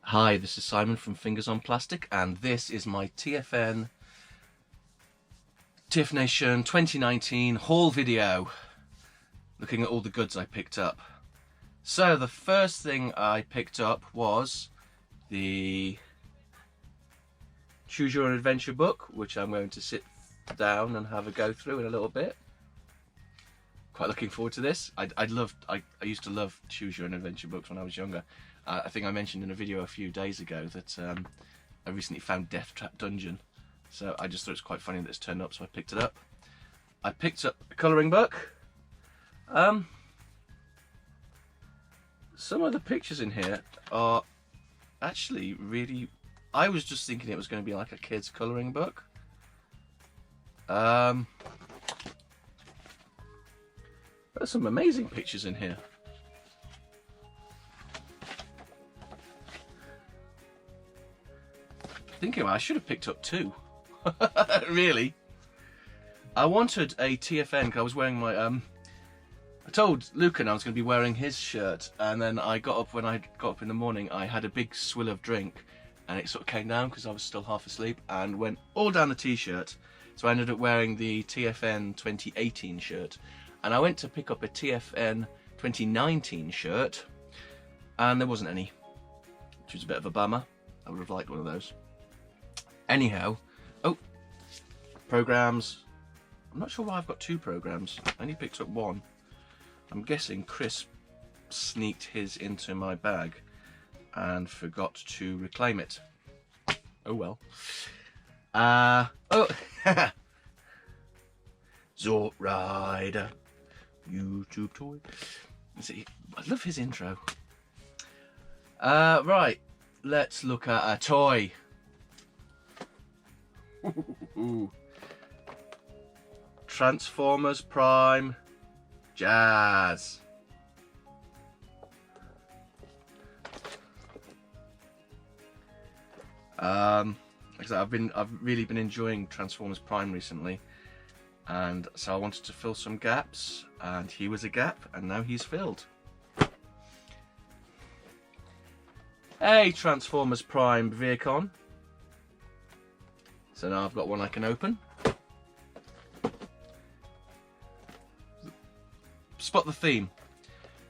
Hi, this is Simon from Fingers on Plastic, and this is my TFNation 2019 haul video, looking at all the goods I picked up. So the first thing I picked up was the Choose Your Own Adventure book, which I'm going to sit down and have a go through in a little bit. Quite looking forward to this. I used to love Choose Your Own Adventure books when I was younger. I think I mentioned in a video a few days ago that I recently found Death Trap Dungeon, so I just thought it was quite funny that it's turned up, so I picked it up. I picked up a colouring book. Some of the pictures in here are actually really... I was just thinking it was going to be like a kid's colouring book. There's some amazing pictures in here. Thinking about it, I should have picked up two. Really. I wanted a TFN because I was wearing my I told Lucan I was going to be wearing his shirt, and then when I got up in the morning, I had a big swill of drink and it sort of came down because I was still half asleep and went all down the t-shirt, so I ended up wearing the TFN 2018 shirt, and I went to pick up a TFN 2019 shirt and there wasn't any, which was a bit of a bummer. I would have liked one of those. Anyhow, oh, programs. I'm not sure why I've got two programs. I only picked up one. I'm guessing Chris sneaked his into my bag and forgot to reclaim it. Oh well. Oh, Zort Rider, YouTube toy. See, I love his intro. Right, let's look at a toy. Transformers Prime Jazz. Like I said, I've really been enjoying Transformers Prime recently, and so I wanted to fill some gaps, and he was a gap, and now he's filled. Hey, Transformers Prime Vehicle. So now I've got one I can open. Spot the theme.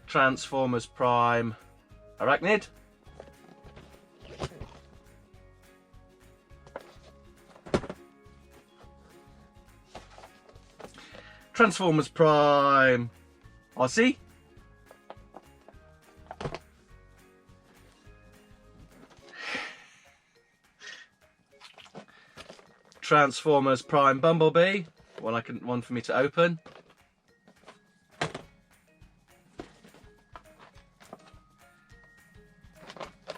Transformers Prime Arachnid. Transformers Prime Aussie. Transformers Prime Bumblebee, one for me to open.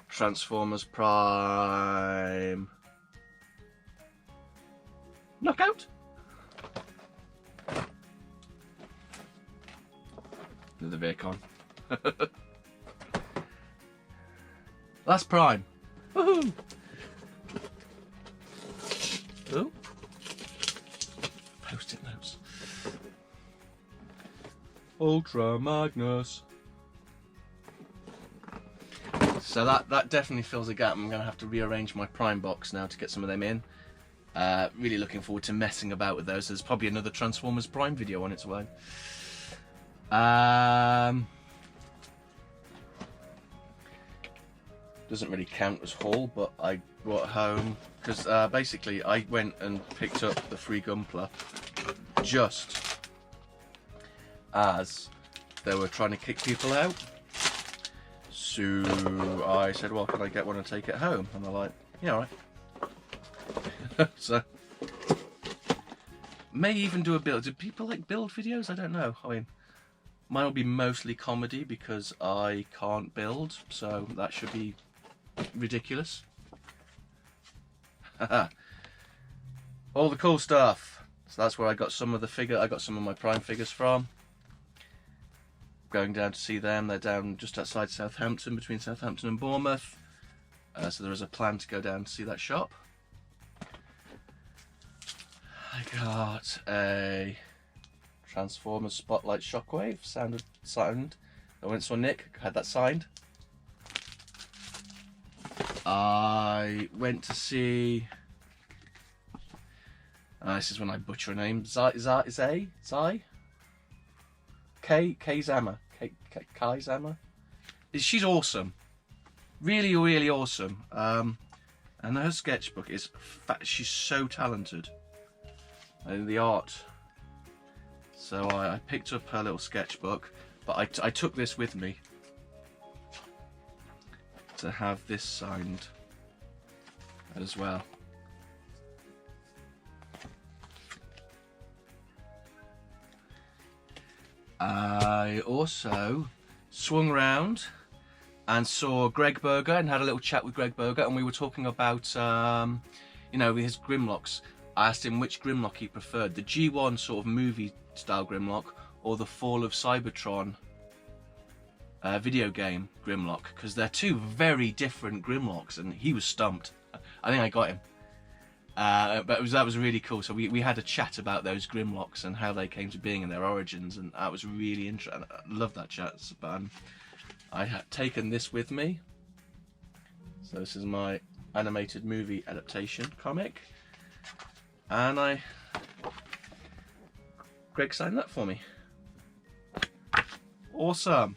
Transformers Prime Knockout. Another Vehicle. Last Prime. Woohoo! Oh, post-it notes. Ultra Magnus. So that definitely fills a gap. I'm going to have to rearrange my Prime box now to get some of them in. Really looking forward to messing about with those. There's probably another Transformers Prime video on its way. Doesn't really count as haul, but I brought home because basically I went and picked up the free Gunpla just as they were trying to kick people out. So I said, well, can I get one and take it home? And they're like, yeah, all right. So may even do a build. Do people like build videos? I don't know. I mean, mine will be mostly comedy because I can't build, so that should be ridiculous. All the cool stuff. So that's where I got some of my Prime figures from. Going down to see them. They're down just outside Southampton, between Southampton and Bournemouth. So there is a plan to go down to see that shop. I got a Transformers Spotlight Shockwave sound. I went and saw Nick, had that signed. I went to see... this is when I butcher a name. Zai? Kay Zama. Kai Zama? She's awesome. Really, really awesome. And her sketchbook is... she's so talented. And the art. So I picked up her little sketchbook. But I took this with me. To have this signed. As well. I also swung round and saw Greg Berger and had a little chat with Greg Berger, and we were talking about you know, his Grimlocks. I asked him which Grimlock he preferred, the G1 sort of movie style Grimlock or the Fall of Cybertron video game Grimlock, because they're two very different Grimlocks, and he was stumped. I think I got him. But that was really cool. So we had a chat about those Grimlocks and how they came to being and their origins, and that was really interesting. I love that chat. But I had taken this with me. So this is my animated movie adaptation comic, and Greg signed that for me. Awesome.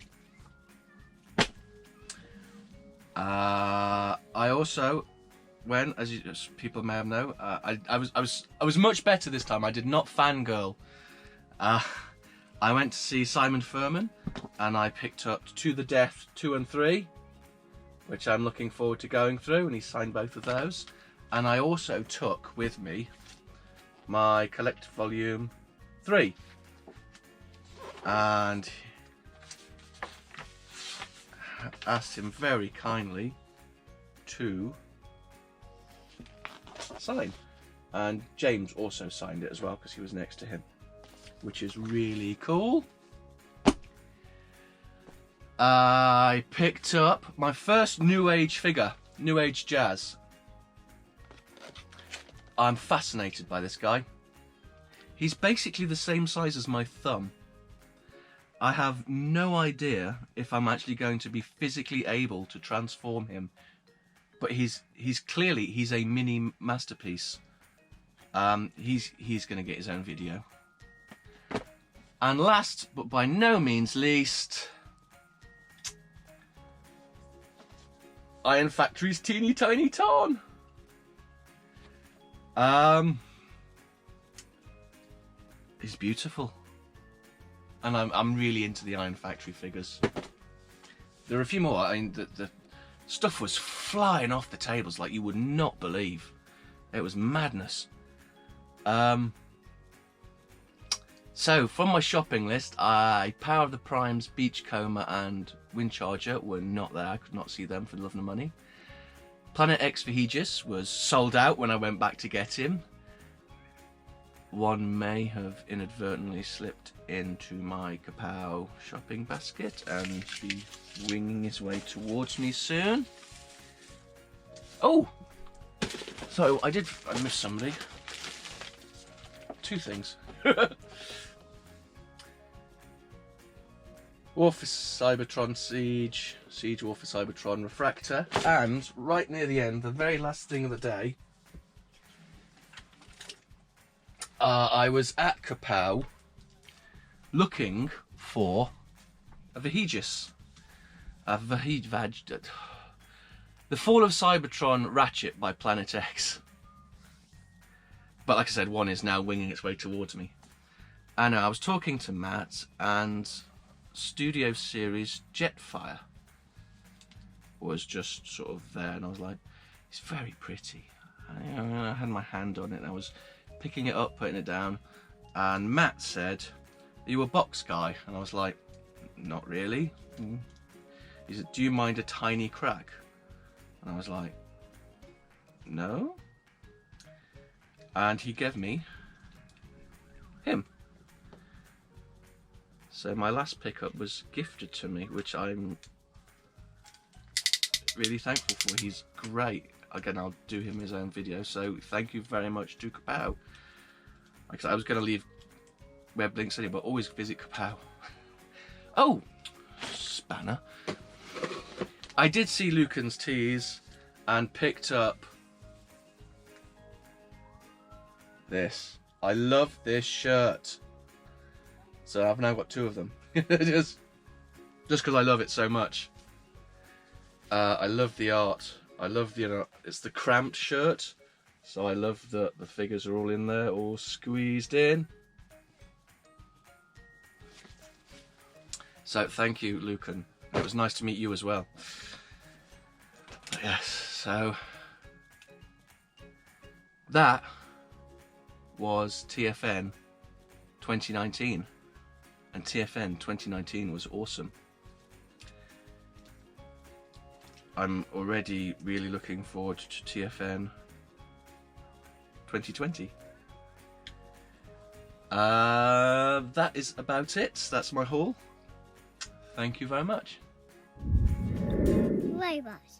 I also, when, as people may have known, I was much better this time. I did not fangirl. I went to see Simon Furman, and I picked up To the Death 2 and 3, which I'm looking forward to going through, and he signed both of those. And I also took with me my Collect Volume 3, and asked him very kindly to sign, and James also signed it as well because he was next to him, which is really cool. I picked up my first New Age figure, New Age Jazz. I'm fascinated by this guy. He's basically the same size as my thumb. I have no idea if I'm actually going to be physically able to transform him, but he's clearly a mini masterpiece. He's going to get his own video. And last but by no means least, Iron Factory's Teeny Tiny Ton. He's beautiful. And I'm really into the Iron Factory figures. There are a few more. I mean, the stuff was flying off the tables like you would not believe. It was madness. So, from my shopping list, Power of the Primes, Beachcomber and Windcharger were not there. I could not see them for the love of money. Planet X Vehegis was sold out when I went back to get him. One may have inadvertently slipped into my Kapow shopping basket and be winging his way towards me soon. Oh! So, I missed somebody. Two things. War for Cybertron Siege, War for Cybertron Refractor, and right near the end, the very last thing of the day, I was at Kapow looking for a Vehegis. The Fall of Cybertron Ratchet by Planet X. But like I said, one is now winging its way towards me. And I was talking to Matt, and Studio Series Jetfire was just sort of there, and I was like, it's very pretty. I had my hand on it, and I was picking it up, putting it down, and Matt said, are you a box guy? And I was like, not really. He said, do you mind a tiny crack? And I was like, no. And he gave me him. So my last pickup was gifted to me, which I'm really thankful for. He's great. Again, I'll do him his own video, so thank you very much to Kapow. Like I said, I was going to leave web links anyway, but always visit Kapow. Oh, spanner. I did see Lucan's Tees, and picked up this. I love this shirt. So I've now got 2 of them. just because I love it so much. I love the art. I love the, it's the cramped shirt. So I love the figures are all in there, all squeezed in. So thank you, Lucan. It was nice to meet you as well. But yes, so that was TFN 2019. And TFN 2019 was awesome. I'm already really looking forward to TFN 2020. That is about it. That's my haul. Thank you very much. Robots.